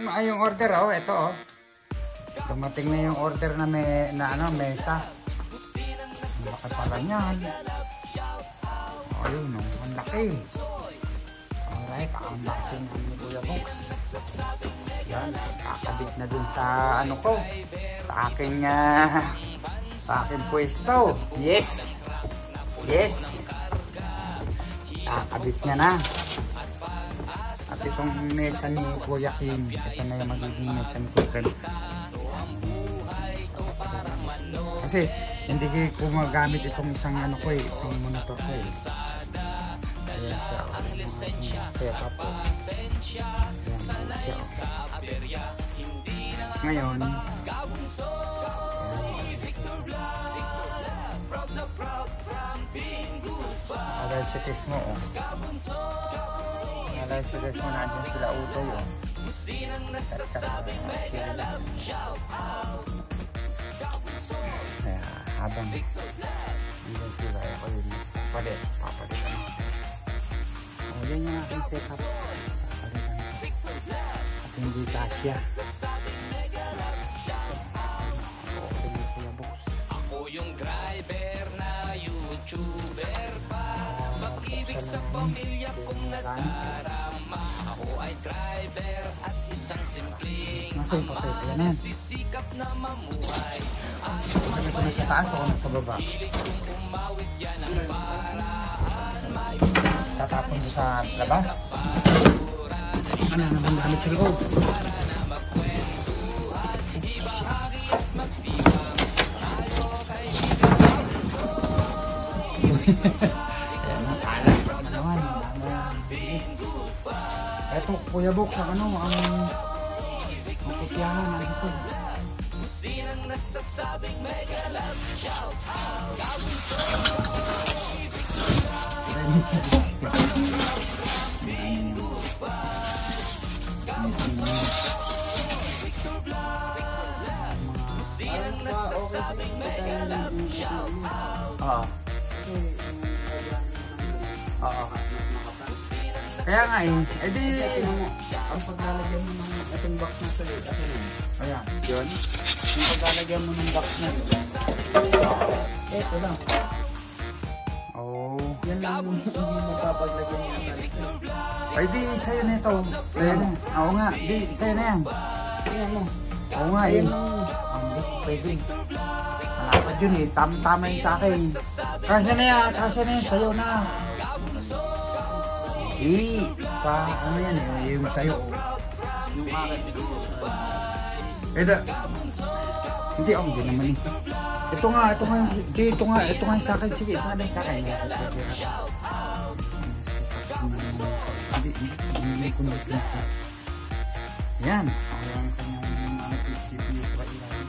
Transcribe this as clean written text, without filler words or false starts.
Yung order ito dumating na yung order na mesa. Ang laki pala niyan. Ayun ang laki. Alright, unboxing ang Kuya Box. Yan, kakabit na dun sa sa aking pwesto. Yes! Yes! Kakabit niya na. At itong mesa ni Kuya Kim, ito na yung magiging mesa ni Kuya Kim. Kasi hindi ko magamit itong isang isang monitor ko Ayan siya, setup po. Ayan siya. Ngayon, alay si test mo alay si test mo, nandiyan sila utoy habang nandiyan sila ako yun papalit yan yung aking setup at hindi kasya. Ako yung driver na YouTuber pa, mag-ibig sa pamilya kong nadarama. Ako ay driver at isang simpleng ama, nagsisikap na mamuhay. Ano ko na sa taas o nasa baba? Tatapon mo sa labas. Ano naman gamit sa loob? Ayan na, kalat na naman. Eto, Kuya Box, ang putyahan na ito. Sinang nagsasabing mega love shout out, gawin so sinang nagsasabing mega love shout out. Oo. Kaya nga edi ang paglalagyan mo ng itong box na sa lid, ayan, yun. yung paglalagyan mo ng box na ito lang. Yan lang yung hindi mo papaglagyan niya sa lid. Ay di, sa'yo na ito. Sa'yo na. Oo nga, di, sa'yo na yan. Ayan mo. Oo nga, Ayan yun. lang. Pwede. Malapad yun tama yun sa akin. Kasya na yan, sa'yo na. Ano yan yung sa'yo. Yung akin ito sa hindi naman Ito nga yung sa akin. Sige, ito nga sa akin. Hindi ko na ito. Yan. Ayan kanyang CPU sa ilalim.